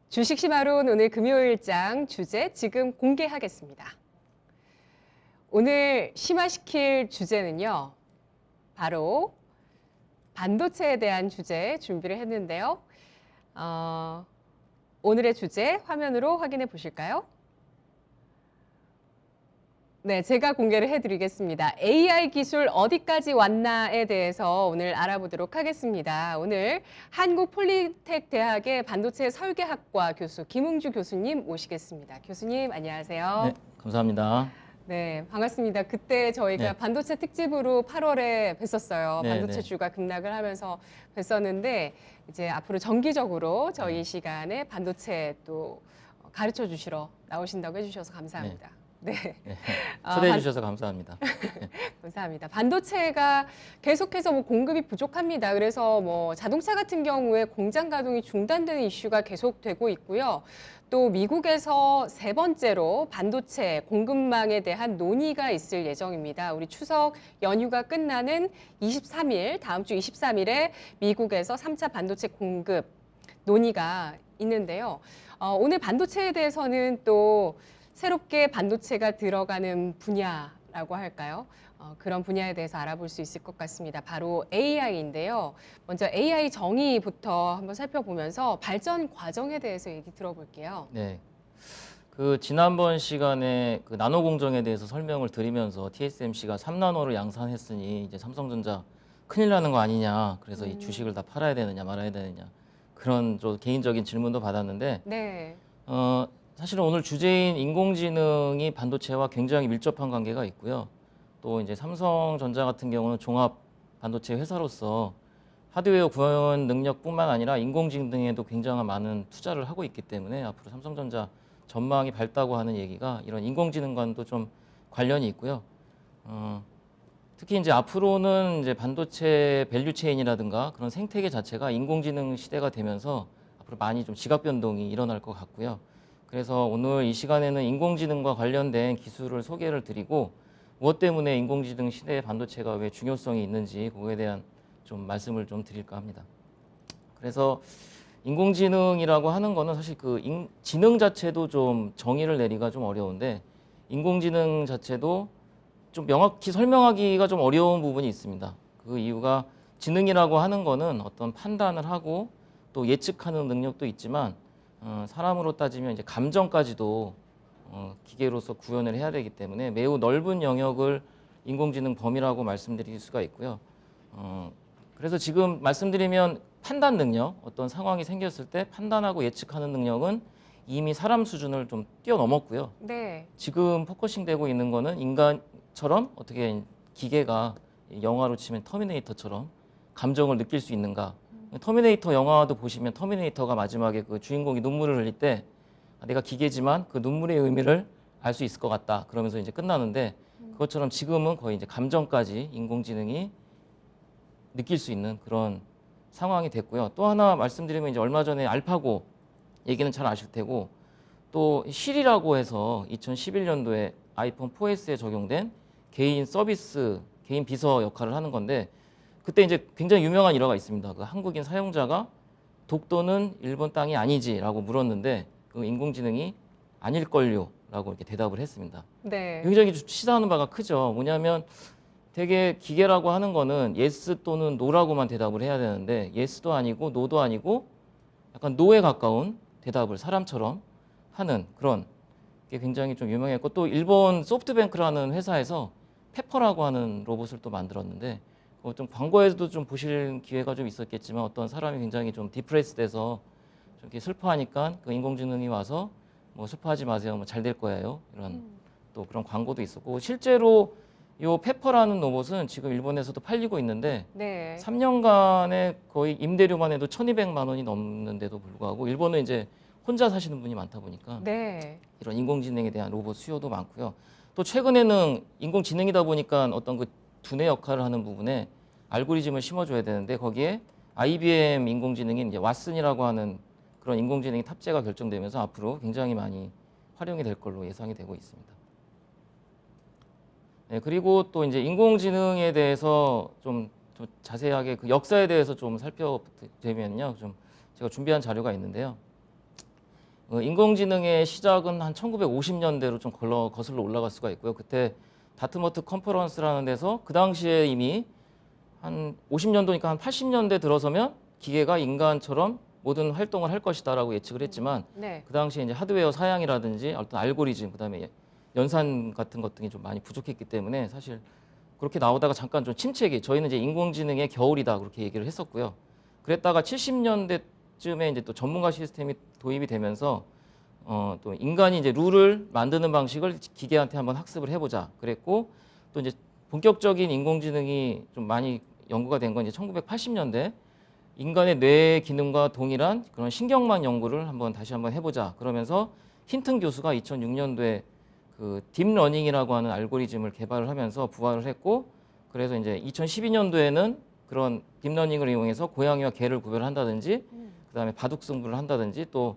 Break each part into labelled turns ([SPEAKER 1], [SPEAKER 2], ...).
[SPEAKER 1] 주식시마론 오늘 금요일장 주제 지금 공개하겠습니다. 오늘 심화시킬 주제는요. 바로 반도체에 대한 주제 준비를 했는데요. 오늘의 주제 화면으로 확인해 보실까요? 네, 제가 공개를 해드리겠습니다. AI 기술 어디까지 왔나에 대해서 오늘 알아보도록 하겠습니다. 오늘 한국폴리텍대학의 반도체 설계학과 교수 김웅주 교수님 모시겠습니다. 교수님 안녕하세요.
[SPEAKER 2] 네, 감사합니다.
[SPEAKER 1] 네, 반갑습니다. 그때 저희가
[SPEAKER 2] 네.
[SPEAKER 1] 반도체 특집으로 8월에 뵀었어요.
[SPEAKER 2] 네,
[SPEAKER 1] 반도체주가 급락을 하면서 뵀었는데 이제 앞으로 정기적으로 저희 시간에 반도체 또 가르쳐 주시러 나오신다고 해주셔서 감사합니다. 네.
[SPEAKER 2] 네, 초대해 주셔서 감사합니다.
[SPEAKER 1] 감사합니다. 반도체가 계속해서 공급이 부족합니다. 그래서 자동차 같은 경우에 공장 가동이 중단되는 이슈가 계속되고 있고요. 또 미국에서 세 번째로 반도체 공급망에 대한 논의가 있을 예정입니다. 우리 추석 연휴가 끝나는 23일, 다음 주 23일에 미국에서 3차 반도체 공급 논의가 있는데요. 오늘 반도체에 대해서는 또 새롭게 반도체가 들어가는 분야라고 할까요? 그런 분야에 대해서 알아볼 수 있을 것 같습니다. 바로 AI인데요. 먼저 AI 정의부터 한번 살펴보면서 발전 과정에 대해서 얘기 들어볼게요.
[SPEAKER 2] 네, 그 지난번 시간에 그 나노 공정에 대해서 설명을 드리면서 TSMC가 3나노를 양산했으니 이제 삼성전자 큰일 나는 거 아니냐. 그래서 이 주식을 다 팔아야 되느냐 말아야 되느냐 그런 좀 개인적인 질문도 받았는데,
[SPEAKER 1] 네.
[SPEAKER 2] 사실은 오늘 주제인 인공지능이 반도체와 굉장히 밀접한 관계가 있고요. 또 이제 삼성전자 같은 경우는 종합 반도체 회사로서 하드웨어 구현 능력뿐만 아니라 인공지능에도 굉장히 많은 투자를 하고 있기 때문에 앞으로 삼성전자 전망이 밝다고 하는 얘기가 이런 인공지능과도 좀 관련이 있고요. 특히 이제 앞으로는 이제 반도체 밸류 체인이라든가 그런 생태계 자체가 인공지능 시대가 되면서 앞으로 많이 좀 지각 변동이 일어날 것 같고요. 그래서 오늘 이 시간에는 인공지능과 관련된 기술을 소개를 드리고 무엇 때문에 인공지능 시대에 반도체가 왜 중요성이 있는지 그거에 대한 좀 말씀을 좀 드릴까 합니다. 그래서 인공지능이라고 하는 거는 사실 그 지능 자체도 좀 정의를 내리기가 좀 어려운데 인공지능 자체도 좀 명확히 설명하기가 좀 어려운 부분이 있습니다. 그 이유가 지능이라고 하는 거는 어떤 판단을 하고 또 예측하는 능력도 있지만 사람으로 따지면 이제 감정까지도 기계로서 구현을 해야 되기 때문에 매우 넓은 영역을 인공지능 범위라고 말씀드릴 수가 있고요. 그래서 지금 말씀드리면 판단 능력, 어떤 상황이 생겼을 때 판단하고 예측하는 능력은 이미 사람 수준을 좀 뛰어넘었고요.
[SPEAKER 1] 네.
[SPEAKER 2] 지금 포커싱되고 있는 거는 인간처럼 어떻게 기계가 영화로 치면 터미네이터처럼 감정을 느낄 수 있는가. 터미네이터 영화도 보시면 터미네이터가 마지막에 그 주인공이 눈물을 흘릴 때 내가 기계지만 그 눈물의 의미를 알 수 있을 것 같다. 그러면서 이제 끝나는데 그것처럼 지금은 거의 이제 감정까지 인공지능이 느낄 수 있는 그런 상황이 됐고요. 또 하나 말씀드리면 이제 얼마 전에 알파고 얘기는 잘 아실 테고 또 실이라고 해서 2011년도에 아이폰 4S에 적용된 개인 서비스, 개인 비서 역할을 하는 건데 그때 이제 굉장히 유명한 일화가 있습니다. 그 한국인 사용자가 독도는 일본 땅이 아니지라고 물었는데 그 인공지능이 아닐걸요라고 이렇게 대답을 했습니다.
[SPEAKER 1] 네.
[SPEAKER 2] 굉장히 시사하는 바가 크죠. 뭐냐면 되게 기계라고 하는 거는 yes 또는 no라고만 대답을 해야 되는데 yes도 아니고 no도 아니고 약간 no에 가까운 대답을 사람처럼 하는 그런 게 굉장히 좀 유명했고 또 일본 소프트뱅크라는 회사에서 페퍼라고 하는 로봇을 또 만들었는데 좀 광고에서도 좀 보실 기회가 좀 있었겠지만 어떤 사람이 굉장히 좀 디프레스돼서 좀 이렇게 슬퍼하니까 그 인공지능이 와서 뭐 슬퍼하지 마세요, 뭐 잘 될 거예요 이런 또 그런 광고도 있었고 실제로 요 페퍼라는 로봇은 지금 일본에서도 팔리고 있는데
[SPEAKER 1] 네.
[SPEAKER 2] 3년간의 거의 임대료만 해도 1,200만 원이 넘는데도 불구하고 일본은 이제 혼자 사시는 분이 많다 보니까
[SPEAKER 1] 네.
[SPEAKER 2] 이런 인공지능에 대한 로봇 수요도 많고요. 또 최근에는 인공지능이다 보니까 어떤 그 두뇌 역할을 하는 부분에 알고리즘을 심어줘야 되는데 거기에 IBM 인공지능인 이제 왓슨이라고 하는 그런 인공지능이 탑재가 결정되면서 앞으로 굉장히 많이 활용이 될 걸로 예상이 되고 있습니다. 네, 그리고 또 이제 인공지능에 대해서 좀 자세하게 그 역사에 대해서 좀 살펴보면요, 좀 제가 준비한 자료가 있는데요. 인공지능의 시작은 한 1950년대로 좀 거슬러 올라갈 수가 있고요. 그때 다트머트 컨퍼런스라는 데서 그 당시에 이미 한 50년도니까 한 80년대 들어서면 기계가 인간처럼 모든 활동을 할 것이다라고 예측을 했지만
[SPEAKER 1] 네.
[SPEAKER 2] 그 당시에 이제 하드웨어 사양이라든지 어떤 알고리즘, 그다음에 연산 같은 것들이 좀 많이 부족했기 때문에 사실 그렇게 나오다가 잠깐 좀 침체기, 저희는 이제 인공지능의 겨울이다 그렇게 얘기를 했었고요. 그랬다가 70년대쯤에 이제 또 전문가 시스템이 도입이 되면서 또 인간이 이제 룰을 만드는 방식을 기계한테 한번 학습을 해보자 그랬고, 또 이제 본격적인 인공지능이 좀 많이 연구가 된 건 이제 1980년대 인간의 뇌 기능과 동일한 그런 신경망 연구를 다시 한번 해보자 그러면서 힌튼 교수가 2006년도에 그 딥러닝이라고 하는 알고리즘을 개발을 하면서 부활을 했고, 그래서 이제 2012년도에는 그런 딥러닝을 이용해서 고양이와 개를 구별한다든지 그다음에 바둑 승부를 한다든지 또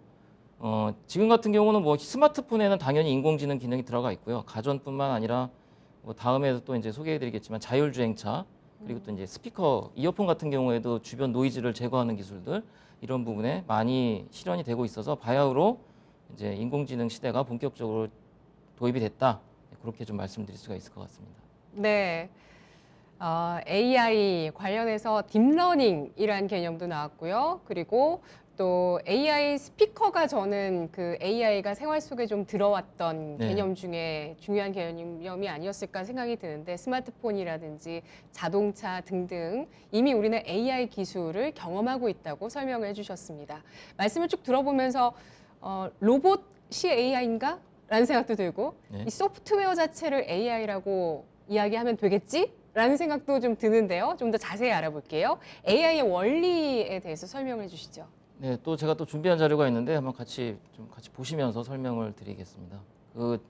[SPEAKER 2] 지금 같은 경우는 뭐 스마트폰에는 당연히 인공지능 기능이 들어가 있고요. 가전뿐만 아니라 뭐 다음에도 또 이제 소개해드리겠지만 자율주행차, 그리고 또 이제 스피커, 이어폰 같은 경우에도 주변 노이즈를 제거하는 기술들, 이런 부분에 많이 실현이 되고 있어서 바야흐로 이제 인공지능 시대가 본격적으로 도입이 됐다, 그렇게 좀 말씀드릴 수가 있을 것 같습니다.
[SPEAKER 1] 네. AI 관련해서 딥러닝이란 개념도 나왔고요. 그리고 또 AI 스피커가 저는 그 AI가 생활 속에 좀 들어왔던
[SPEAKER 2] 네.
[SPEAKER 1] 개념 중에 중요한 개념이 아니었을까 생각이 드는데, 스마트폰이라든지 자동차 등등 이미 우리는 AI 기술을 경험하고 있다고 설명을 해주셨습니다. 말씀을 쭉 들어보면서 로봇이 AI인가? 라는 생각도 들고,
[SPEAKER 2] 네.
[SPEAKER 1] 이 소프트웨어 자체를 AI라고 이야기하면 되겠지? 라는 생각도 좀 드는데요. 좀 더 자세히 알아볼게요. AI의 원리에 대해서 설명을 해주시죠.
[SPEAKER 2] 네, 또 제가 또 준비한 자료가 있는데 한번 같이 보시면서 설명을 드리겠습니다. 그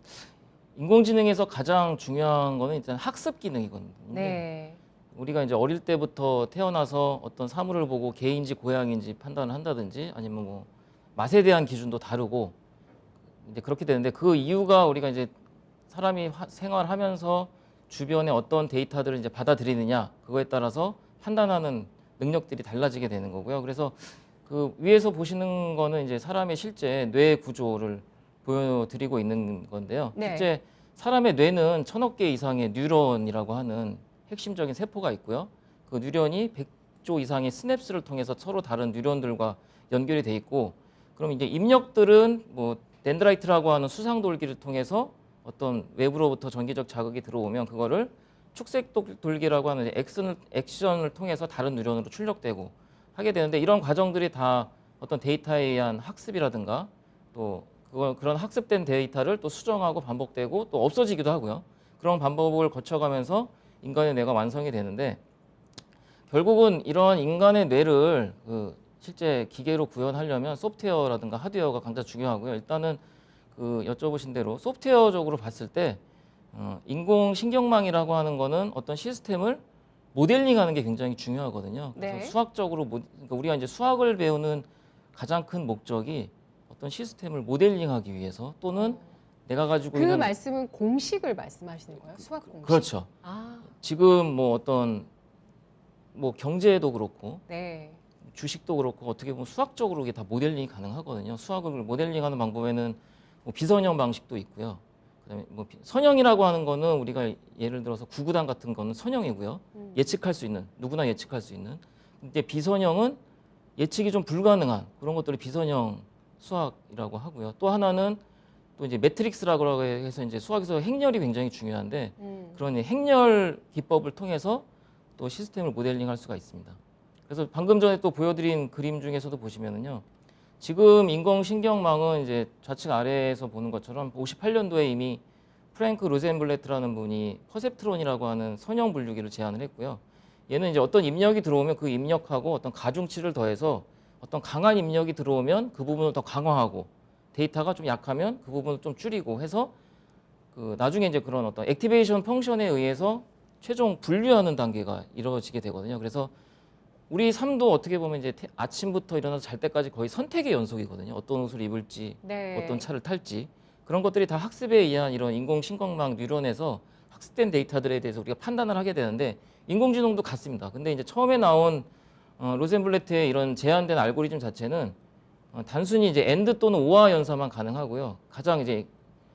[SPEAKER 2] 인공지능에서 가장 중요한 거는 일단 학습 기능이거든요.
[SPEAKER 1] 네.
[SPEAKER 2] 우리가 이제 어릴 때부터 태어나서 어떤 사물을 보고 개인지 고양인지 판단을 한다든지 아니면 뭐 맛에 대한 기준도 다르고 이제 그렇게 되는데, 그 이유가 우리가 이제 사람이 생활하면서 주변에 어떤 데이터들을 이제 받아들이느냐, 그거에 따라서 판단하는 능력들이 달라지게 되는 거고요. 그래서 그 위에서 보시는 거는 이제 사람의 실제 뇌 구조를 보여드리고 있는 건데요.
[SPEAKER 1] 네.
[SPEAKER 2] 실제 사람의 뇌는 1000억 개 이상의 뉴런이라고 하는 핵심적인 세포가 있고요. 그 뉴런이 100조 이상의 스냅스를 통해서 서로 다른 뉴런들과 연결이 돼 있고, 그럼 이제 입력들은 뭐 덴드라이트라고 하는 수상돌기를 통해서 어떤 외부로부터 전기적 자극이 들어오면 그거를 축색돌기라고 하는 액션을 통해서 다른 뉴런으로 출력되고 하게 되는데, 이런 과정들이 다 어떤 데이터에 의한 학습이라든가 또 그런 학습된 데이터를 또 수정하고 반복되고 또 없어지기도 하고요. 그런 반복을 거쳐가면서 인간의 뇌가 완성이 되는데, 결국은 이런 인간의 뇌를 실제 기계로 구현하려면 소프트웨어라든가 하드웨어가 굉장히 중요하고요. 일단은 여쭤보신 대로 소프트웨어적으로 봤을 때 인공신경망이라고 하는 거는 어떤 시스템을 모델링하는 게 굉장히 중요하거든요. 그래서
[SPEAKER 1] 네.
[SPEAKER 2] 수학적으로 그러니까 우리가 이제 수학을 배우는 가장 큰 목적이 어떤 시스템을 모델링하기 위해서, 또는 내가 가지고
[SPEAKER 1] 그
[SPEAKER 2] 있는
[SPEAKER 1] 말씀은 공식을 말씀하시는 거예요? 수학 공식?
[SPEAKER 2] 그렇죠.
[SPEAKER 1] 아,
[SPEAKER 2] 지금 뭐 어떤 뭐 경제도 그렇고
[SPEAKER 1] 네.
[SPEAKER 2] 주식도 그렇고 어떻게 보면 수학적으로 이게 다 모델링이 가능하거든요. 수학을 모델링하는 방법에는 뭐 비선형 방식도 있고요. 그다음에 뭐 선형이라고 하는 거는 우리가 예를 들어서 구구단 같은 거는 선형이고요. 예측할 수 있는, 누구나 예측할 수 있는. 근데 비선형은 예측이 좀 불가능한 그런 것들이 비선형 수학이라고 하고요. 또 하나는 또 이제 매트릭스라고 해서 이제 수학에서 행렬이 굉장히 중요한데, 그런 행렬 기법을 통해서 또 시스템을 모델링할 수가 있습니다. 그래서 방금 전에 또 보여드린 그림 중에서도 보시면은요, 지금 인공신경망은 이제 좌측 아래에서 보는 것처럼 58년도에 이미 프랭크 로젠블레트라는 분이 퍼셉트론이라고 하는 선형 분류기를 제안을 했고요. 얘는 이제 어떤 입력이 들어오면 그 입력하고 어떤 가중치를 더해서 어떤 강한 입력이 들어오면 그 부분을 더 강화하고, 데이터가 좀 약하면 그 부분을 좀 줄이고 해서 나중에 이제 그런 어떤 액티베이션 펑션에 의해서 최종 분류하는 단계가 이루어지게 되거든요. 그래서 우리 삶도 어떻게 보면 이제 아침부터 일어나서 잘 때까지 거의 선택의 연속이거든요. 어떤 옷을 입을지,
[SPEAKER 1] 네.
[SPEAKER 2] 어떤 차를 탈지, 그런 것들이 다 학습에 의한 이런 인공신경망 뉴런에서 학습된 데이터들에 대해서 우리가 판단을 하게 되는데, 인공지능도 같습니다. 근데 이제 처음에 나온 로젠블레트의 이런 제한된 알고리즘 자체는 단순히 이제 AND 또는 OR 연산만 가능하고요. 가장 이제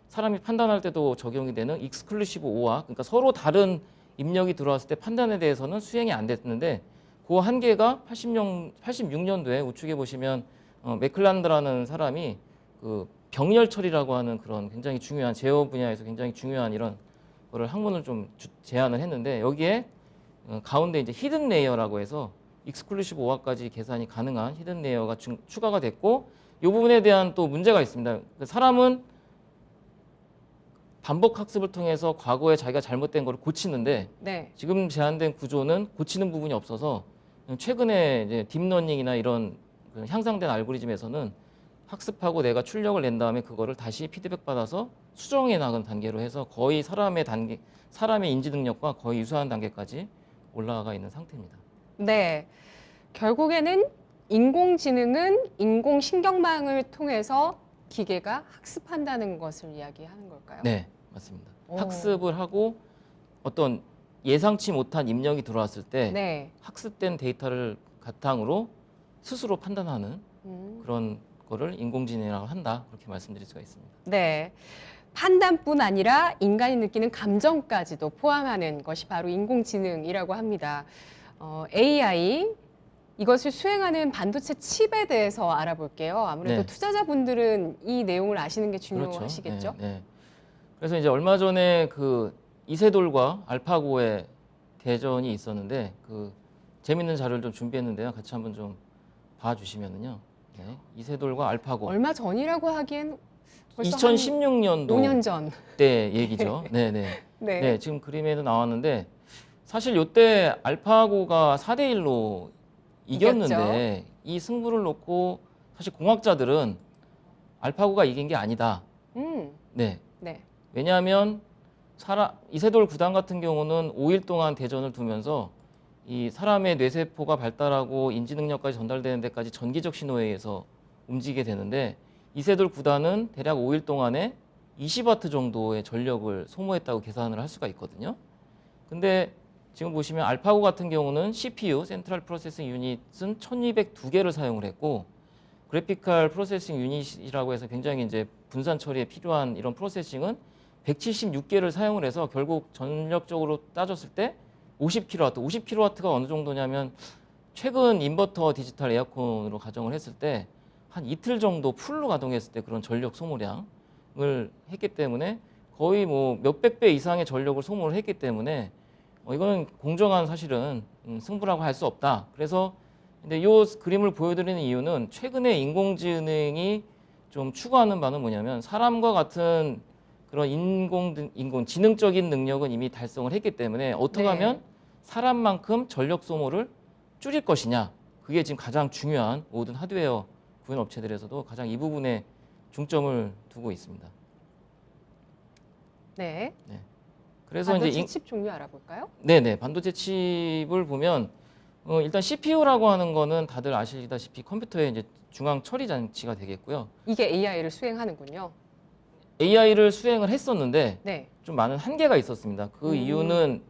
[SPEAKER 2] 사람이 판단할 때도 적용이 되는 익스클루시브 OR, 그러니까 서로 다른 입력이 들어왔을 때 판단에 대해서는 수행이 안 됐는데 그 한계가 86년도에 우측에 보시면 맥클란드라는 사람이 그 병렬 처리라고 하는 그런 굉장히 중요한 제어 분야에서 굉장히 중요한 이런 거를 학문을 좀 제안을 했는데 여기에 가운데 이제 히든 레이어라고 해서 익스클루시브 OR까지 계산이 가능한 히든 레이어가 추가가 됐고 이 부분에 대한 또 문제가 있습니다. 사람은 반복 학습을 통해서 과거에 자기가 잘못된 걸 고치는데
[SPEAKER 1] 네.
[SPEAKER 2] 지금 제한된 구조는 고치는 부분이 없어서 최근에 이제 딥러닝이나 이런 그 향상된 알고리즘에서는 학습하고 내가 출력을 낸 다음에 그거를 다시 피드백 받아서 수정해 나가는 단계로 해서 거의 사람의 인지 능력과 거의 유사한 단계까지 올라가 있는 상태입니다.
[SPEAKER 1] 네. 결국에는 인공지능은 인공신경망을 통해서 기계가 학습한다는 것을 이야기하는 걸까요?
[SPEAKER 2] 네, 맞습니다.
[SPEAKER 1] 오.
[SPEAKER 2] 학습을 하고 어떤 예상치 못한 입력이 들어왔을 때
[SPEAKER 1] 네.
[SPEAKER 2] 학습된 데이터를 바탕으로 스스로 판단하는
[SPEAKER 1] 음.
[SPEAKER 2] 그런 거를 인공지능이라고 한다. 그렇게 말씀드릴 수가 있습니다.
[SPEAKER 1] 네. 판단뿐 아니라 인간이 느끼는 감정까지도 포함하는 것이 바로 인공지능이라고 합니다. AI, 이것을 수행하는 반도체 칩에 대해서 알아볼게요. 아무래도
[SPEAKER 2] 네.
[SPEAKER 1] 투자자분들은 이 내용을 아시는 게
[SPEAKER 2] 그렇죠.
[SPEAKER 1] 중요하시겠죠?
[SPEAKER 2] 네, 네. 그래서 이제 얼마 전에 그 이세돌과 알파고의 대전이 있었는데 그 재밌는 자료를 좀 준비했는데요. 같이 한번 좀 봐주시면은요. 네. 이세돌과 알파고.
[SPEAKER 1] 얼마 전이라고 하기엔 벌써
[SPEAKER 2] 2016년도
[SPEAKER 1] 5년 전.
[SPEAKER 2] 때 얘기죠. 네, 네.
[SPEAKER 1] 네.
[SPEAKER 2] 네, 지금 그림에도 나왔는데 사실 이때 알파고가 4대 1로 이겼는데 이 승부를 놓고 사실 공학자들은 알파고가 이긴 게 아니다. 네.
[SPEAKER 1] 네.
[SPEAKER 2] 왜냐하면 이세돌 구단 같은 경우는 5일 동안 대전을 두면서 이 사람의 뇌세포가 발달하고 인지 능력까지 전달되는 데까지 전기적 신호에 의해서 움직이게 되는데 이세돌 구단은 대략 5일 동안에 20와트 정도의 전력을 소모했다고 계산을 할 수가 있거든요. 근데 지금 보시면 알파고 같은 경우는 CPU, 센트럴 프로세싱 유닛은 1202개를 사용을 했고 그래피컬 프로세싱 유닛이라고 해서 굉장히 이제 분산 처리에 필요한 이런 프로세싱은 176개를 사용을 해서 결국 전력적으로 따졌을 때 50kW, 50kW가 어느 정도냐면 최근 인버터 디지털 에어컨으로 가정을 했을 때 한 이틀 정도 풀로 가동했을 때 그런 전력 소모량을 했기 때문에 거의 뭐 몇백 배 이상의 전력을 소모를 했기 때문에 이거는 공정한 사실은 승부라고 할 수 없다. 그래서 근데 이 그림을 보여드리는 이유는 최근에 인공지능이 좀 추구하는 바는 뭐냐면 사람과 같은 그런 인공지능적인 능력은 이미 달성을 했기 때문에 어떻게 하면 사람만큼 전력 소모를 줄일 것이냐. 그게 지금 가장 중요한 모든 하드웨어 구현 업체들에서도 가장 이 부분에 중점을 두고 있습니다.
[SPEAKER 1] 네.
[SPEAKER 2] 그래서
[SPEAKER 1] 반도체
[SPEAKER 2] 이제
[SPEAKER 1] 칩 종류 알아볼까요?
[SPEAKER 2] 네네 반도체 칩을 보면 일단 CPU라고 하는 거는 다들 아시다시피 컴퓨터의 이제 중앙 처리 장치가 되겠고요.
[SPEAKER 1] 이게 AI를 수행하는군요.
[SPEAKER 2] AI를 수행을 했었는데
[SPEAKER 1] 네.
[SPEAKER 2] 좀 많은 한계가 있었습니다. 그 이유는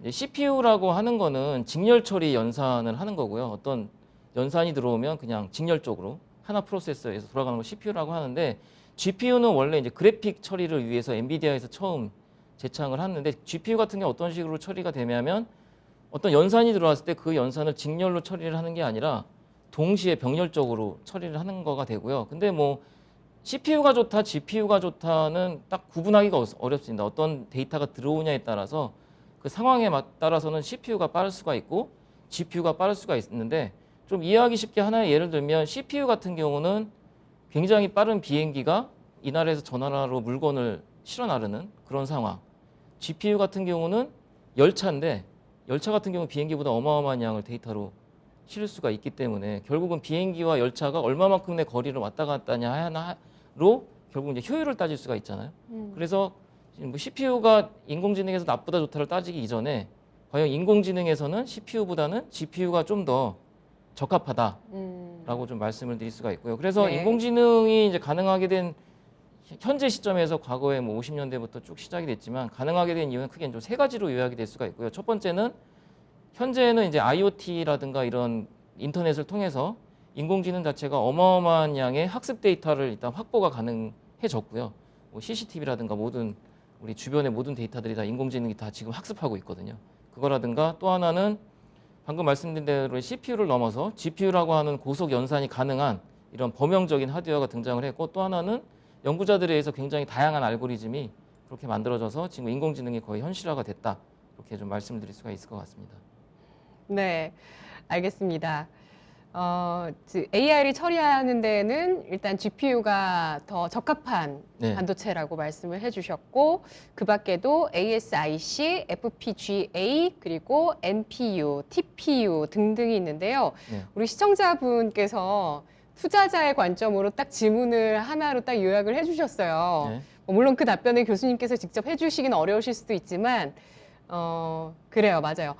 [SPEAKER 2] 이제 CPU라고 하는 거는 직렬 처리 연산을 하는 거고요. 어떤 연산이 들어오면 그냥 직렬적으로 하나 프로세서에서 돌아가는 걸 CPU라고 하는데 GPU는 원래 이제 그래픽 처리를 위해서 엔비디아에서 처음 제창을 했는데 GPU 같은 게 어떤 식으로 처리가 되냐면 어떤 연산이 들어왔을 때 그 연산을 직렬로 처리를 하는 게 아니라 동시에 병렬적으로 처리를 하는 거가 되고요. 근데 뭐 CPU가 좋다, GPU가 좋다는 딱 구분하기가 어렵습니다. 어떤 데이터가 들어오냐에 따라서 그 상황에 따라서는 CPU가 빠를 수가 있고 GPU가 빠를 수가 있는데 좀 이해하기 쉽게 하나의 예를 들면 CPU 같은 경우는 굉장히 빠른 비행기가 이 나라에서 저 나라로 물건을 실어 나르는 그런 상황. GPU 같은 경우는 열차인데 열차 같은 경우 비행기보다 어마어마한 양을 데이터로 실을 수가 있기 때문에 결국은 비행기와 열차가 얼마만큼의 거리를 왔다 갔다 하냐로 결국 이제 효율을 따질 수가 있잖아요. 그래서 뭐 CPU가 인공지능에서 나쁘다 좋다를 따지기 이전에 과연 인공지능에서는 CPU보다는 GPU가 좀 더 적합하다라고 좀 말씀을 드릴 수가 있고요. 그래서
[SPEAKER 1] 네.
[SPEAKER 2] 인공지능이 이제 가능하게 된 현재 시점에서 과거에 뭐 50년대부터 쭉 시작이 됐지만 가능하게 된 이유는 크게 좀 세 가지로 요약이 될 수가 있고요. 첫 번째는 현재는 이제 IoT라든가 이런 인터넷을 통해서 인공지능 자체가 어마어마한 양의 학습 데이터를 일단 확보가 가능해졌고요. 뭐 CCTV라든가 모든 우리 주변의 모든 데이터들이 다 인공지능이 다 지금 학습하고 있거든요. 그거라든가 또 하나는 방금 말씀드린 대로 CPU를 넘어서 GPU라고 하는 고속 연산이 가능한 이런 범용적인 하드웨어가 등장을 했고, 또 하나는 연구자들에 의해서 굉장히 다양한 알고리즘이 그렇게 만들어져서 지금 인공지능이 거의 현실화가 됐다. 이렇게 좀 말씀드릴 수가 있을 것 같습니다.
[SPEAKER 1] 네, 알겠습니다. AI를 처리하는 데는 일단 GPU가 더 적합한
[SPEAKER 2] 네.
[SPEAKER 1] 반도체라고 말씀을 해주셨고, 그 밖에도 ASIC, FPGA, 그리고 NPU, TPU 등등이 있는데요.
[SPEAKER 2] 네.
[SPEAKER 1] 우리 시청자분께서 투자자의 관점으로 딱 질문을 하나로 딱 요약을 해주셨어요.
[SPEAKER 2] 네.
[SPEAKER 1] 물론 그 답변을 교수님께서 직접 해주시긴 어려우실 수도 있지만, 그래요, 맞아요.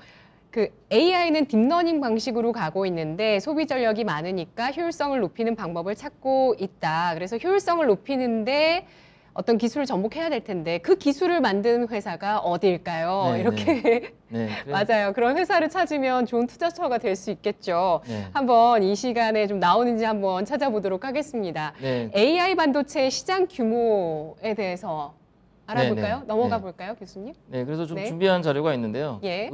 [SPEAKER 1] 그 AI는 딥러닝 방식으로 가고 있는데 소비 전력이 많으니까 효율성을 높이는 방법을 찾고 있다. 그래서 효율성을 높이는데 어떤 기술을 접목해야 될 텐데 그 기술을 만드는 회사가 어디일까요?
[SPEAKER 2] 네,
[SPEAKER 1] 이렇게
[SPEAKER 2] 네.
[SPEAKER 1] 맞아요. 그런 회사를 찾으면 좋은 투자처가 될 수 있겠죠.
[SPEAKER 2] 네.
[SPEAKER 1] 한번 이 시간에 좀 나오는지 한번 찾아보도록 하겠습니다.
[SPEAKER 2] 네.
[SPEAKER 1] AI 반도체 시장 규모에 대해서 알아볼까요?
[SPEAKER 2] 네, 네.
[SPEAKER 1] 넘어가
[SPEAKER 2] 네.
[SPEAKER 1] 볼까요, 교수님?
[SPEAKER 2] 네, 그래서 좀
[SPEAKER 1] 네.
[SPEAKER 2] 준비한 자료가 있는데요.
[SPEAKER 1] 예.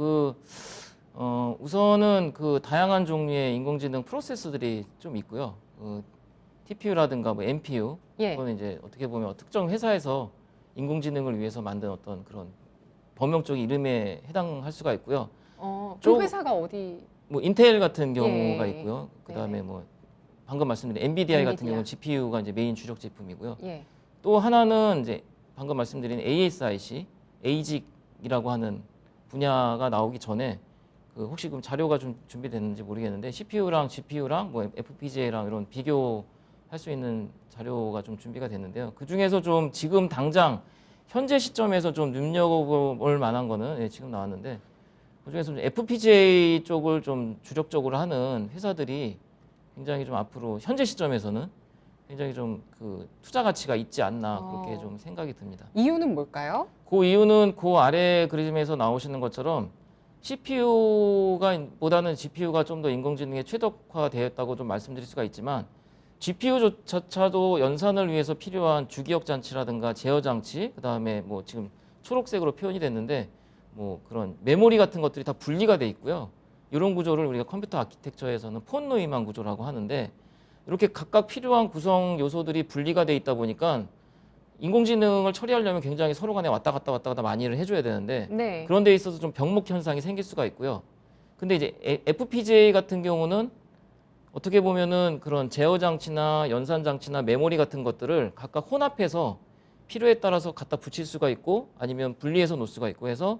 [SPEAKER 2] 우선은 그 다양한 종류의 인공지능 프로세서들이 좀 있고요. TPU라든가 뭐 NPU,
[SPEAKER 1] 예.
[SPEAKER 2] 그거는 이제 어떻게 보면 특정 회사에서 인공지능을 위해서 만든 어떤 그런 범용적인 이름에 해당할 수가 있고요.
[SPEAKER 1] 그
[SPEAKER 2] 좀-
[SPEAKER 1] 회사가 어디?
[SPEAKER 2] 뭐 인텔 같은 경우가
[SPEAKER 1] 예.
[SPEAKER 2] 있고요.
[SPEAKER 1] 네.
[SPEAKER 2] 그다음에 뭐 방금 말씀드린 NVIDIA 같은
[SPEAKER 1] 엔비디아.
[SPEAKER 2] 경우는 GPU가 이제 메인 주력 제품이고요.
[SPEAKER 1] 예.
[SPEAKER 2] 또 하나는 이제 방금 말씀드린 ASIC, ASIC이라고 하는 분야가 나오기 전에 그 혹시 그럼 자료가 좀 준비됐는지 모르겠는데 CPU랑 GPU랑 뭐 FPGA랑 이런 비교할 수 있는 자료가 좀 준비가 됐는데요. 그 중에서 좀 지금 당장 현재 시점에서 좀 눈여겨볼 만한 거는 지금 나왔는데, 그 중에서 좀 FPGA 쪽을 좀 주력적으로 하는 회사들이 굉장히 좀 앞으로 현재 시점에서는 굉장히 좀 그 투자 가치가 있지 않나 그렇게 좀 생각이 듭니다.
[SPEAKER 1] 이유는 뭘까요?
[SPEAKER 2] 그 이유는 그 아래 그림에서 나오시는 것처럼 CPU가 보다는 GPU가 좀 더 인공지능에 최적화되었다고 좀 말씀드릴 수가 있지만, GPU조차도 연산을 위해서 필요한 주기억 장치라든가 제어 장치, 그다음에 뭐 지금 초록색으로 표현이 됐는데 뭐 그런 메모리 같은 것들이 다 분리가 돼 있고요. 이런 구조를 우리가 컴퓨터 아키텍처에서는 폰 노이만 구조라고 하는데, 이렇게 각각 필요한 구성 요소들이 분리가 돼 있다 보니까 인공지능을 처리하려면 굉장히 서로 간에 왔다 갔다 많이를 해줘야 되는데,
[SPEAKER 1] 네.
[SPEAKER 2] 그런 데 있어서 좀 병목 현상이 생길 수가 있고요. 근데 이제 FPGA 같은 경우는 어떻게 보면은 그런 제어 장치나 연산 장치나 메모리 같은 것들을 각각 혼합해서 필요에 따라서 갖다 붙일 수가 있고 아니면 분리해서 놓을 수가 있고 해서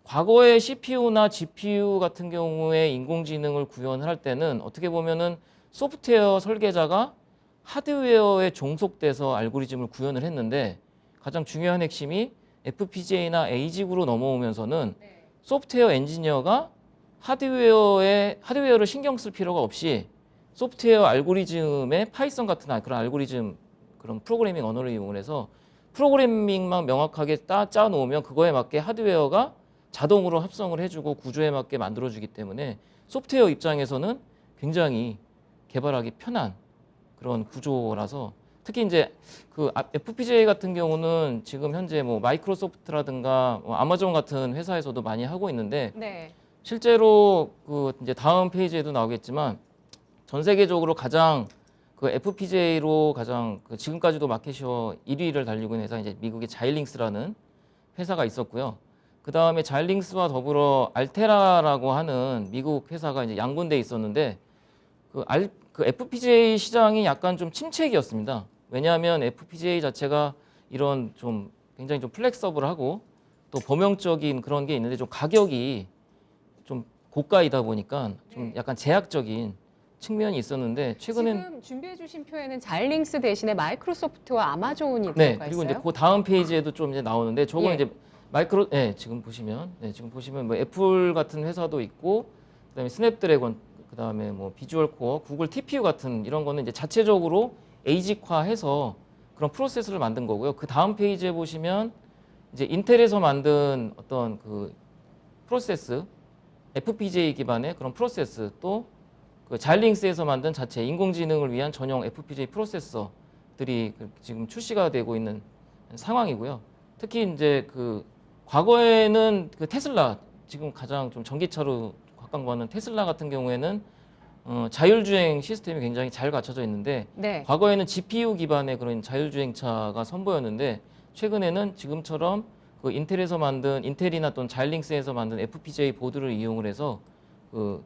[SPEAKER 2] 과거의 CPU나 GPU 같은 경우에 인공지능을 구현을 할 때는 어떻게 보면은 소프트웨어 설계자가 하드웨어에 종속돼서 알고리즘을 구현을 했는데, 가장 중요한 핵심이 FPGA나 ASIC으로 넘어오면서는 소프트웨어 엔지니어가 하드웨어를 신경 쓸 필요가 없이 소프트웨어 알고리즘에 파이썬 같은 그런 알고리즘, 그런 프로그래밍 언어를 이용해서 프로그래밍만 명확하게 짜 놓으면 그거에 맞게 하드웨어가 자동으로 합성을 해주고 구조에 맞게 만들어주기 때문에 소프트웨어 입장에서는 굉장히 개발하기 편한 그런 구조라서, 특히 이제 그 FPGA 같은 경우는 지금 현재 뭐 마이크로소프트라든가 뭐 아마존 같은 회사에서도 많이 하고 있는데,
[SPEAKER 1] 네.
[SPEAKER 2] 실제로 그 이제 다음 페이지에도 나오겠지만 전 세계적으로 가장 그 FPGA로 가장 그 지금까지도 마켓시어 1위를 달리고 있는 회사, 이제 미국의 자일링스라는 회사가 있었고요. 그 다음에 자일링스와 더불어 알테라라고 하는 미국 회사가 이제 양분돼 있었는데, 그 FPGA 시장이 약간 좀 침체기였습니다. 왜냐하면 FPGA 자체가 이런 좀 굉장히 좀 플렉서블하고 또 범용적인 그런 게 있는데 좀 가격이 좀 고가이다 보니까 좀 약간 제약적인 측면이 있었는데, 최근엔
[SPEAKER 1] 지금 준비해 주신 표에는 자일링스 대신에 마이크로소프트와 아마존이
[SPEAKER 2] 네,
[SPEAKER 1] 들어가
[SPEAKER 2] 그리고
[SPEAKER 1] 있어요.
[SPEAKER 2] 이제 그 다음 페이지에도 좀 이제 나오는데, 저거는
[SPEAKER 1] 예.
[SPEAKER 2] 이제 지금 보시면 뭐 애플 같은 회사도 있고, 그다음에 스냅드래곤, 그다음에 뭐 비주얼 코어, 구글 TPU 같은 이런 거는 이제 자체적으로 에이직화해서 그런 프로세스를 만든 거고요. 그 다음 페이지에 보시면 이제 인텔에서 만든 어떤 그 프로세스, FPGA 기반의 그런 프로세스, 또 그 자일링스에서 만든 자체 인공지능을 위한 전용 FPGA 프로세서들이 지금 출시가 되고 있는 상황이고요. 특히 이제 그 과거에는 그 테슬라 지금 가장 좀 전기차로 각광받는 테슬라 같은 경우에는 자율주행 시스템이 굉장히 잘 갖춰져 있는데
[SPEAKER 1] 네.
[SPEAKER 2] 과거에는 GPU 기반의 그런 자율주행차가 선보였는데 최근에는 지금처럼 그 인텔이나 또는 자일링스에서 만든 FPGA 보드를 이용을 해서 그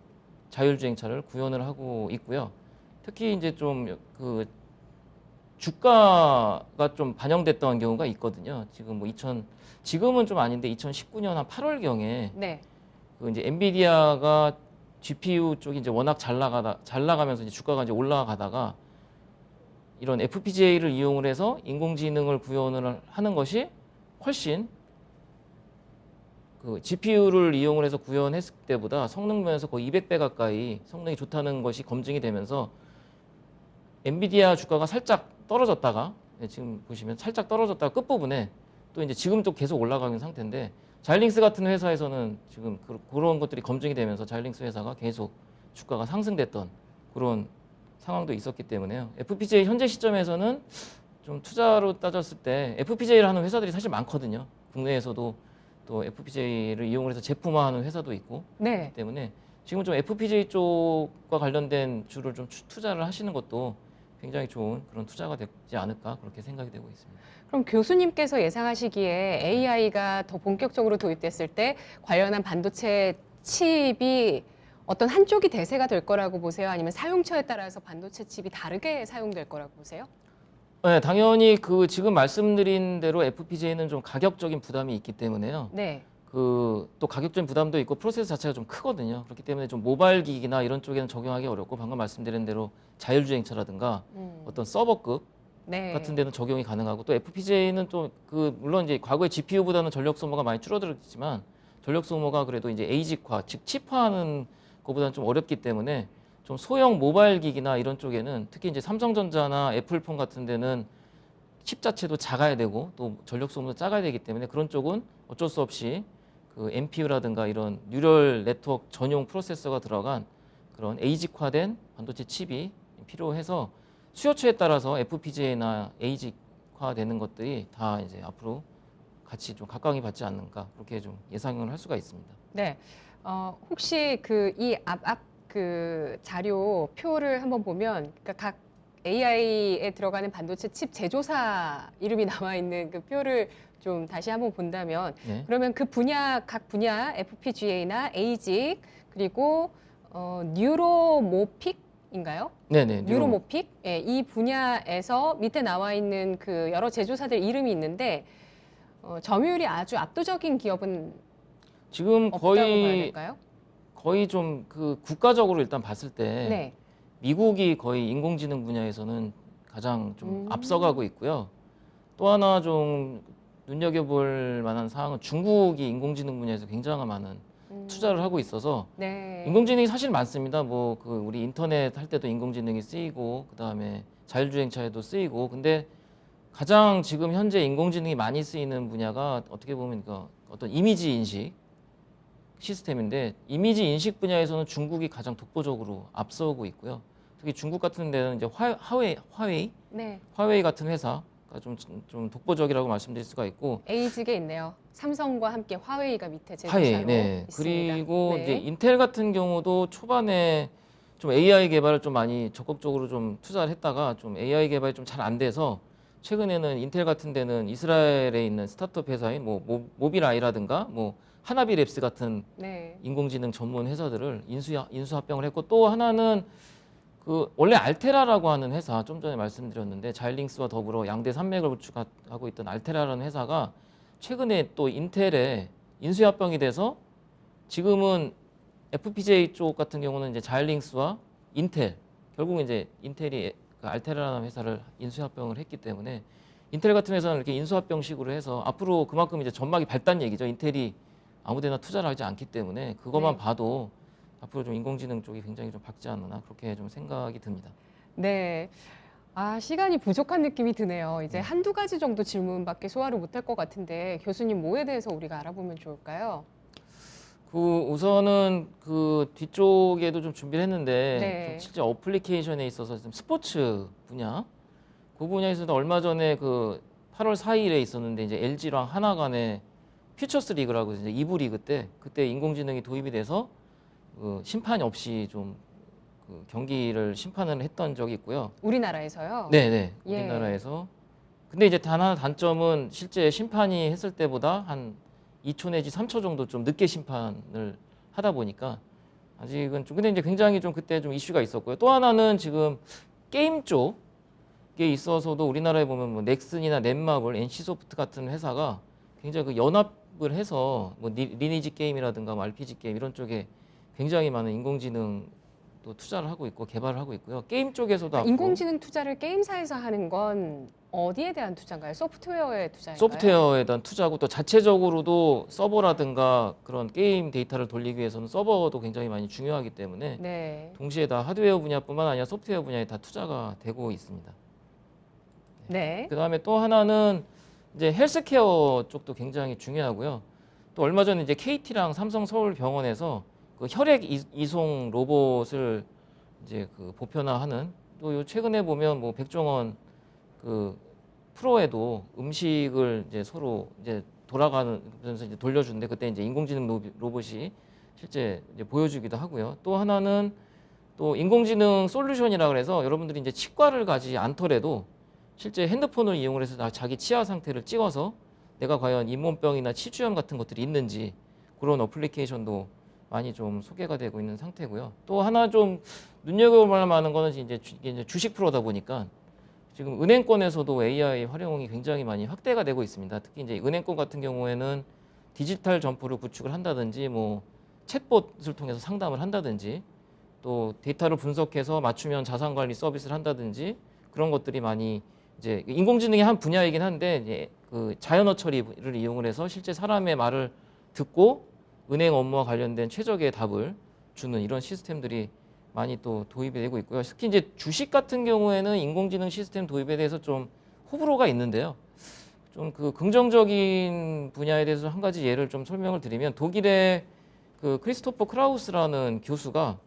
[SPEAKER 2] 자율주행차를 구현을 하고 있고요. 특히 이제 좀 그 주가가 좀 반영됐던 경우가 있거든요. 지금은 좀 아닌데 2019년 한 8월경에
[SPEAKER 1] 네.
[SPEAKER 2] 그 이제 엔비디아가 GPU 쪽이 이제 워낙 잘 나가면서 이제 주가가 이제 올라가다가 이런 FPGA를 이용을 해서 인공지능을 구현을 하는 것이 훨씬 그 GPU를 이용을 해서 구현했을 때보다 성능 면에서 거의 200배 가까이 성능이 좋다는 것이 검증이 되면서 엔비디아 주가가 살짝 떨어졌다가 지금 보시면 살짝 떨어졌다가 끝부분에 또 이제 지금 또 계속 올라가는 상태인데 자일링스 같은 회사에서는 지금 그런 것들이 검증이 되면서 자일링스 회사가 계속 주가가 상승됐던 그런 상황도 있었기 때문에요. FPGA 현재 시점에서는 좀 투자로 따졌을 때 FPGA를 하는 회사들이 사실 많거든요. 국내에서도 또 FPGA를 이용을 해서 제품화하는 회사도 있고
[SPEAKER 1] 네.
[SPEAKER 2] 그렇기 때문에 지금 좀 FPGA 쪽과 관련된 주를 좀 투자를 하시는 것도 굉장히 좋은 그런 투자가 되지 않을까 그렇게 생각이 되고 있습니다.
[SPEAKER 1] 그럼 교수님께서 예상하시기에 AI가 더 본격적으로 도입됐을 때 관련한 반도체 칩이 어떤 한쪽이 대세가 될 거라고 보세요? 아니면 사용처에 따라서 반도체 칩이 다르게 사용될 거라고 보세요?
[SPEAKER 2] 네, 당연히 그 지금 말씀드린 대로 FPGA는 좀 가격적인 부담이 있기 때문에요.
[SPEAKER 1] 네.
[SPEAKER 2] 그 또 가격적인 부담도 있고 프로세서 자체가 좀 크거든요. 그렇기 때문에 좀 모바일 기기나 이런 쪽에는 적용하기 어렵고 방금 말씀드린 대로 자율주행차라든가 어떤 서버급
[SPEAKER 1] 네.
[SPEAKER 2] 같은 데는 적용이 가능하고 또 FPGA는 또 그 물론 이제 과거에 GPU보다는 전력 소모가 많이 줄어들었지만 전력 소모가 그래도 이제 에이직화 즉 칩화하는 것보다는 좀 어렵기 때문에 좀 소형 모바일 기기나 이런 쪽에는 특히 이제 삼성전자나 애플폰 같은 데는 칩 자체도 작아야 되고 또 전력 소모도 작아야 되기 때문에 그런 쪽은 어쩔 수 없이 그 NPU라든가 이런 뉴럴 네트워크 전용 프로세서가 들어간 그런 에이직화된 반도체 칩이 필요해서 수요처에 따라서 FPGA나 에이직화되는 것들이 다 이제 앞으로 같이 좀 각광이 받지 않는가 그렇게 좀 예상을 할 수가 있습니다.
[SPEAKER 1] 네. 혹시 그 이 앞 그 자료 표를 한번 보면 그러니까 각 AI에 들어가는 반도체 칩 제조사 이름이 나와 있는 그 표를 좀 다시 한번 본다면
[SPEAKER 2] 네.
[SPEAKER 1] 그러면 그 분야 각 분야 FPGA나 에이직 그리고 뉴로모픽인가요?
[SPEAKER 2] 네네.
[SPEAKER 1] 뉴로모픽? 예, 이 분야에서 밑에 나와 있는 그 여러 제조사들 이름이 있는데 점유율이 아주 압도적인 기업은
[SPEAKER 2] 지금
[SPEAKER 1] 없다고 봐야
[SPEAKER 2] 거의
[SPEAKER 1] 될까요?
[SPEAKER 2] 좀 그 국가적으로 일단 봤을 때
[SPEAKER 1] 네.
[SPEAKER 2] 미국이 거의 인공지능 분야에서는 가장 좀 앞서가고 있고요. 또 하나 좀 눈여겨볼 만한 사항은 중국이 인공지능 분야에서 굉장히 많은 투자를 하고 있어서
[SPEAKER 1] 네.
[SPEAKER 2] 인공지능이 사실 많습니다. 뭐 그 우리 인터넷 할 때도 인공지능이 쓰이고 그다음에 자율주행차에도 쓰이고 근데 가장 지금 현재 인공지능이 많이 쓰이는 분야가 어떻게 보면 그 어떤 이미지 인식 시스템인데 이미지 인식 분야에서는 중국이 가장 독보적으로 앞서고 있고요. 특히 중국 같은 데는 이제
[SPEAKER 1] 네.
[SPEAKER 2] 화웨이 같은 회사가 좀 독보적이라고 말씀드릴 수가 있고
[SPEAKER 1] 에이직에 있네요. 삼성과 함께 화웨이가 밑에
[SPEAKER 2] 화웨이,
[SPEAKER 1] 제조사로
[SPEAKER 2] 네.
[SPEAKER 1] 있습니다.
[SPEAKER 2] 그리고
[SPEAKER 1] 네.
[SPEAKER 2] 이제 인텔 같은 경우도 초반에 좀 AI 개발을 좀 많이 적극적으로 좀 투자를 했다가 좀 AI 개발이 좀 잘 안 돼서 최근에는 인텔 같은 데는 이스라엘에 있는 스타트업 회사인 모빌아이라든가 뭐 하나비랩스 같은
[SPEAKER 1] 네.
[SPEAKER 2] 인공지능 전문 회사들을 인수 합병을 했고 또 하나는 그 원래 알테라라고 하는 회사 좀 전에 말씀드렸는데 자일링스와 더불어 양대 산맥을 구축하고 있던 알테라라는 회사가 최근에 또 인텔에 인수 합병이 돼서 지금은 FPGA 쪽 같은 경우는 이제 자일링스와 인텔 결국은 이제 인텔이 그 알테라라는 회사를 인수 합병을 했기 때문에 인텔 같은 회사는 이렇게 인수 합병식으로 해서 앞으로 그만큼 이제 전망이 밝다는 얘기죠. 인텔이 아무데나 투자를 하지 않기 때문에 그것만
[SPEAKER 1] 네.
[SPEAKER 2] 봐도 앞으로 좀 인공지능 쪽이 굉장히 좀 밝지 않나 그렇게 좀 생각이 듭니다.
[SPEAKER 1] 네. 아, 시간이 부족한 느낌이 드네요. 이제
[SPEAKER 2] 네.
[SPEAKER 1] 한두 가지 정도 질문밖에 소화를 못할 것 같은데 교수님 뭐에 대해서 우리가 알아보면 좋을까요?
[SPEAKER 2] 우선은 그 뒤쪽에도 좀 준비를 했는데
[SPEAKER 1] 네.
[SPEAKER 2] 좀 실제 어플리케이션에 있어서 좀 스포츠 분야 그 분야에서도 얼마 전에 그 8월 4일에 있었는데 이제 LG랑 하나 간의 퓨처스 리그라고 이제 2부 리그 때 그때 인공지능이 도입이 돼서 그 심판이 없이 좀 그 경기를 심판을 했던 적이 있고요.
[SPEAKER 1] 우리나라에서요?
[SPEAKER 2] 네네.
[SPEAKER 1] 예.
[SPEAKER 2] 우리나라에서. 근데 이제 단 하나 단점은 실제 심판이 했을 때보다 한 2초 내지 3초 정도 좀 늦게 심판을 하다 보니까 아직은 좀 근데 이제 굉장히 좀 그때 좀 이슈가 있었고요. 또 하나는 지금 게임 쪽에 있어서도 우리나라에 보면 뭐 넥슨이나 넷마블, NC소프트 같은 회사가 굉장히 그 연합을 해서 뭐 리니지 게임이라든가 뭐 RPG 게임 이런 쪽에 굉장히 많은 인공지능 또 투자를 하고 있고 개발을 하고 있고요. 게임 쪽에서도 앞으로
[SPEAKER 1] 인공지능 투자를 게임사에서 하는 건 어디에 대한 투자인가요? 소프트웨어의 투자인가요?
[SPEAKER 2] 소프트웨어에 대한 투자고 또 자체적으로도 서버라든가 그런 게임 데이터를 돌리기 위해서는 서버도 굉장히 많이 중요하기 때문에
[SPEAKER 1] 네.
[SPEAKER 2] 동시에 다 하드웨어 분야뿐만 아니라 소프트웨어 분야에 다 투자가 되고 있습니다.
[SPEAKER 1] 네.
[SPEAKER 2] 그다음에 또 하나는 이제 헬스케어 쪽도 굉장히 중요하고요. 또 얼마 전에 이제 KT랑 삼성 서울병원에서 그 혈액 이송 로봇을 이제 그 보편화하는 또 요 최근에 보면 뭐 백종원 그 프로에도 음식을 이제 서로 이제 돌아가면서 이제 돌려주는데 그때 이제 인공지능 로봇이 실제 이제 보여주기도 하고요. 또 하나는 또 인공지능 솔루션이라 그래서 여러분들이 이제 치과를 가지 않더라도 실제 핸드폰을 이용을 해서 자기 치아 상태를 찍어서 내가 과연 잇몸병이나 치주염 같은 것들이 있는지 그런 어플리케이션도 많이 좀 소개가 되고 있는 상태고요. 또 하나 좀 눈여겨볼 만한 거는 이제 주식 프로다 보니까 지금 은행권에서도 AI 활용이 굉장히 많이 확대가 되고 있습니다. 특히 이제 은행권 같은 경우에는 디지털 점포를 구축을 한다든지 뭐 챗봇을 통해서 상담을 한다든지 또 데이터를 분석해서 맞춤형 자산 관리 서비스를 한다든지 그런 것들이 많이 이제 인공지능의 한 분야이긴 한데 이제 그 자연어 처리를 이용을 해서 실제 사람의 말을 듣고 은행 업무와 관련된 최적의 답을 주는 이런 시스템들이 많이 또 도입이 되고 있고요. 특히 이제 주식 같은 경우에는 인공지능 시스템 도입에 대해서 좀 호불호가 있는데요. 좀 그 긍정적인 분야에 대해서 한 가지 예를 좀 설명을 드리면 독일의 그 크리스토퍼 크라우스라는 교수가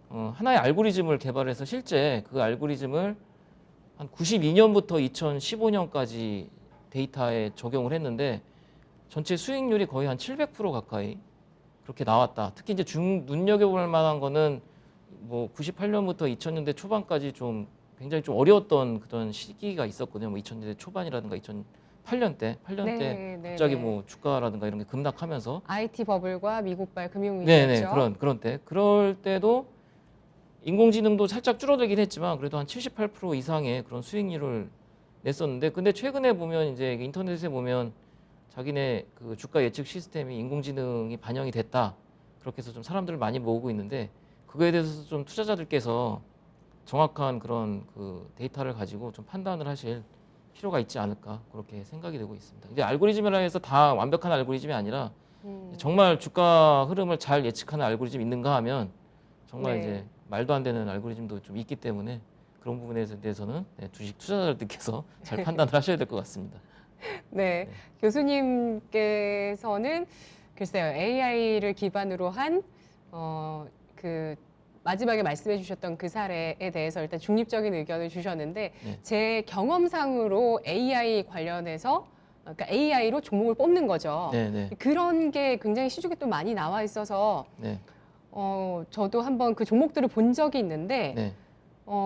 [SPEAKER 2] 하나의 알고리즘을 개발해서 실제 그 알고리즘을 한 92년부터 2015년까지 데이터에 적용을 했는데 전체 수익률이 거의 한 700% 가까이 그렇게 나왔다. 특히 이제 눈여겨볼 만한 거는 뭐 98년부터 2000년대 초반까지 좀 굉장히 좀 어려웠던 그런 시기가 있었거든요. 뭐 2000년대 초반이라든가 2008년 때
[SPEAKER 1] 네, 네,
[SPEAKER 2] 갑자기
[SPEAKER 1] 네.
[SPEAKER 2] 뭐 주가라든가 이런 게 급락하면서
[SPEAKER 1] IT 버블과 미국발 금융위기였죠.
[SPEAKER 2] 네네 그런 때 그럴 때도 인공지능도 살짝 줄어들긴 했지만 그래도 한 78% 이상의 그런 수익률을 냈었는데 근데 최근에 보면 이제 인터넷에 보면 자기네 그 주가 예측 시스템이 인공지능이 반영이 됐다 그렇게 해서 좀 사람들을 많이 모으고 있는데 그거에 대해서 좀 투자자들께서 정확한 그런 그 데이터를 가지고 좀 판단을 하실 필요가 있지 않을까 그렇게 생각이 되고 있습니다. 이제 알고리즘이라 해서 다 완벽한 알고리즘이 아니라 정말 주가 흐름을 잘 예측하는 알고리즘이 있는가 하면 정말
[SPEAKER 1] 네.
[SPEAKER 2] 이제 말도 안 되는 알고리즘도 좀 있기 때문에 그런 부분에 대해서는 주식 투자자들께서 잘 판단을 하셔야 될 것 같습니다.
[SPEAKER 1] 네.
[SPEAKER 2] 네.
[SPEAKER 1] 교수님께서는 글쎄요, AI를 기반으로 한, 그, 마지막에 말씀해 주셨던 그 사례에 대해서 일단 중립적인 의견을 주셨는데,
[SPEAKER 2] 네.
[SPEAKER 1] 제 경험상으로 AI 관련해서, 그러니까 AI로 종목을 뽑는 거죠.
[SPEAKER 2] 네.
[SPEAKER 1] 그런 게 굉장히 시중에 또 많이 나와 있어서,
[SPEAKER 2] 네.
[SPEAKER 1] 저도 한번 그 종목들을 본 적이 있는데,
[SPEAKER 2] 네.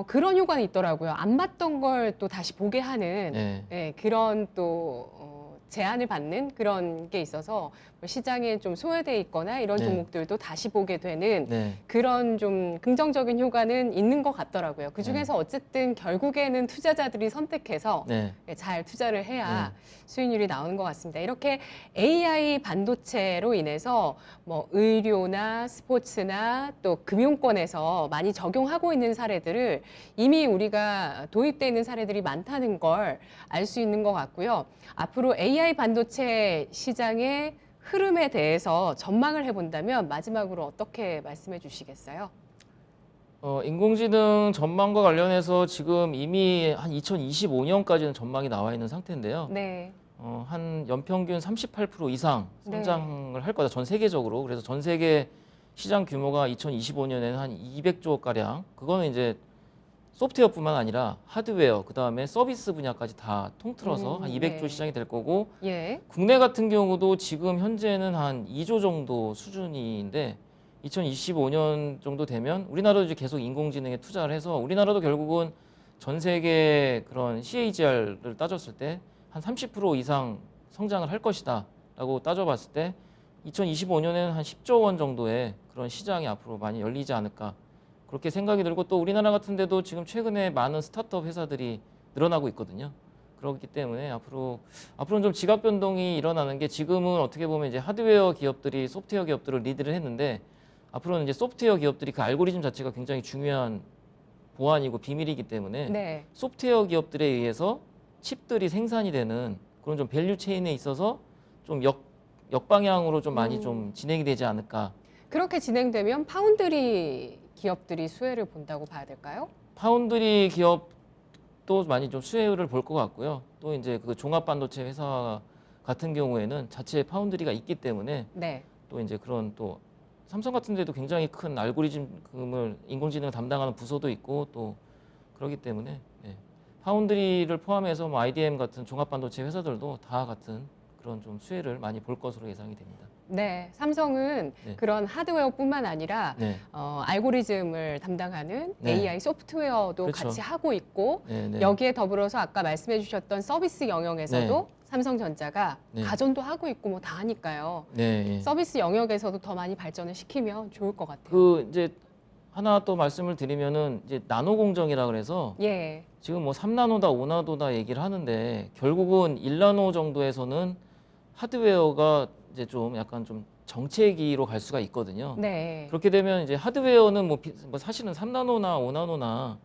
[SPEAKER 1] 그런 효과는 있더라고요. 안 봤던 걸 또 다시 보게 하는
[SPEAKER 2] 네.
[SPEAKER 1] 예, 그런 또 제한을 받는 그런 게 있어서 뭐 시장에 좀 소외돼 있거나 이런
[SPEAKER 2] 네.
[SPEAKER 1] 종목들도 다시 보게 되는
[SPEAKER 2] 네.
[SPEAKER 1] 그런 좀 긍정적인 효과는 있는 것 같더라고요. 그 중에서 어쨌든 결국에는 투자자들이 선택해서
[SPEAKER 2] 네.
[SPEAKER 1] 잘 투자를 해야 수익률이 나오는 것 같습니다. 이렇게 AI 반도체로 인해서 뭐 의료나 스포츠나 또 금융권에서 많이 적용하고 있는 사례들을 이미 우리가 도입되어 있는 사례들이 많다는 걸 알 수 있는 것 같고요. 앞으로 AI 반도체 시장의 흐름에 대해서 전망을 해본다면 마지막으로 어떻게 말씀해 주시겠어요?
[SPEAKER 2] 인공지능 전망과 관련해서 지금 이미 한 2025년까지는 전망이 나와 있는 상태인데요.
[SPEAKER 1] 네.
[SPEAKER 2] 한 연평균 38% 이상
[SPEAKER 1] 네.
[SPEAKER 2] 성장을 할 거다. 전 세계적으로. 그래서 전 세계 시장 규모가 2025년에는 한 200조 가량. 그거는 이제 소프트웨어뿐만 아니라 하드웨어, 그다음에 서비스 분야까지 다 통틀어서 한 200조
[SPEAKER 1] 네.
[SPEAKER 2] 시장이 될 거고,
[SPEAKER 1] 예.
[SPEAKER 2] 국내 같은 경우도 지금 현재는 한 2조 정도 수준인데 2025년 정도 되면 우리나라도 이제 계속 인공지능에 투자를 해서 우리나라도 결국은 전 세계 그런 CAGR을 따졌을 때 한 30% 이상 성장을 할 것이다라고 따져봤을 때 2025년에는 한 10조 원 정도의 그런 시장이 앞으로 많이 열리지 않을까 그렇게 생각이 들고, 또 우리나라 같은 데도 지금 최근에 많은 스타트업 회사들이 늘어나고 있거든요. 그렇기 때문에 앞으로는 좀 지각 변동이 일어나는 게, 지금은 어떻게 보면 이제 하드웨어 기업들이 소프트웨어 기업들을 리드를 했는데 앞으로는 이제 소프트웨어 기업들이 그 알고리즘 자체가 굉장히 중요한 보안이고 비밀이기 때문에
[SPEAKER 1] 네.
[SPEAKER 2] 소프트웨어 기업들에 의해서 칩들이 생산이 되는 그런 좀 밸류 체인에 있어서 좀 역방향으로 좀 많이 좀 진행이 되지 않을까.
[SPEAKER 1] 그렇게 진행되면 파운드리 기업들이 수혜를 본다고 봐야 될까요?
[SPEAKER 2] 파운드리 기업도 많이 좀 수혜를 볼 것 같고요. 또 이제 그 종합 반도체 회사 같은 경우에는 자체에 파운드리가 있기 때문에
[SPEAKER 1] 네.
[SPEAKER 2] 또 이제 그런 또 삼성 같은 데도 굉장히 큰 알고리즘을 인공지능을 담당하는 부서도 있고 또 그렇기 때문에 파운드리를 포함해서 뭐 IDM 같은 종합 반도체 회사들도 다 같은 그런 좀 수혜를 많이 볼 것으로 예상이 됩니다.
[SPEAKER 1] 네. 삼성은
[SPEAKER 2] 네.
[SPEAKER 1] 그런 하드웨어뿐만 아니라
[SPEAKER 2] 네.
[SPEAKER 1] 알고리즘을 담당하는
[SPEAKER 2] 네.
[SPEAKER 1] AI 소프트웨어도
[SPEAKER 2] 그렇죠.
[SPEAKER 1] 같이 하고 있고,
[SPEAKER 2] 네, 네.
[SPEAKER 1] 여기에 더불어서 아까 말씀해 주셨던 서비스 영역에서도
[SPEAKER 2] 네.
[SPEAKER 1] 삼성전자가
[SPEAKER 2] 네.
[SPEAKER 1] 가전도 하고 있고 뭐 다 하니까요.
[SPEAKER 2] 네. 예.
[SPEAKER 1] 서비스 영역에서도 더 많이 발전을 시키면 좋을 것 같아요.
[SPEAKER 2] 그 이제 하나 또 말씀을 드리면은 이제 나노 공정이라 그래서
[SPEAKER 1] 예.
[SPEAKER 2] 지금 뭐 3나노다, 5나노다 얘기를 하는데 결국은 1나노 정도에서는 하드웨어가 이제 좀 약간 좀 정체기로 갈 수가 있거든요.
[SPEAKER 1] 네.
[SPEAKER 2] 그렇게 되면 이제 하드웨어는 뭐 사실은 3나노나 5나노나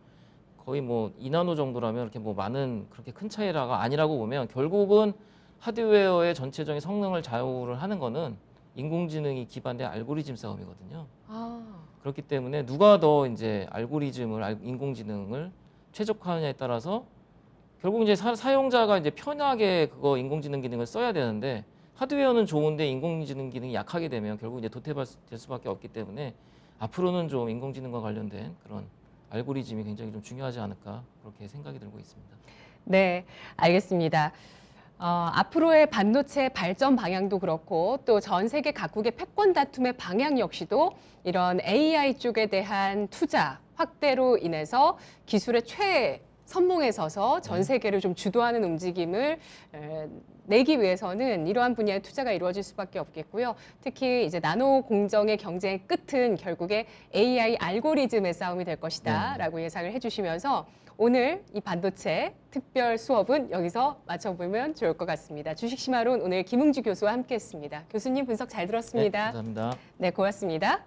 [SPEAKER 2] 거의 뭐 2나노 정도라면 이렇게 뭐 많은 그렇게 큰 차이가 아니라고 보면, 결국은 하드웨어의 전체적인 성능을 좌우를 하는 거는 인공지능이 기반된 알고리즘 싸움이거든요.
[SPEAKER 1] 아,
[SPEAKER 2] 그렇기 때문에 누가 더 이제 인공지능을 최적화하느냐에 따라서 결국 이제 사용자가 이제 편하게 그거 인공지능 기능을 써야 되는데, 하드웨어는 좋은데 인공지능 기능이 약하게 되면 결국 이제 도태될 수밖에 없기 때문에 앞으로는 좀 인공지능과 관련된 그런 알고리즘이 굉장히 좀 중요하지 않을까 그렇게 생각이 들고 있습니다.
[SPEAKER 1] 네, 알겠습니다. 앞으로의 반도체 발전 방향도 그렇고 또 전 세계 각국의 패권 다툼의 방향 역시도 이런 AI 쪽에 대한 투자 확대로 인해서 기술의 최선봉에 서서 전 세계를 좀 주도하는 움직임을 내기 위해서는 이러한 분야의 투자가 이루어질 수밖에 없겠고요. 특히 이제 나노 공정의 경쟁의 끝은 결국에 AI 알고리즘의 싸움이 될 것이다라고 예상을 해주시면서 오늘 이 반도체 특별 수업은 여기서 마쳐보면 좋을 것 같습니다. 주식심화론 오늘 김웅주 교수와 함께했습니다. 교수님 분석 잘
[SPEAKER 2] 네,
[SPEAKER 1] 들었습니다.
[SPEAKER 2] 감사합니다.
[SPEAKER 1] 네, 고맙습니다.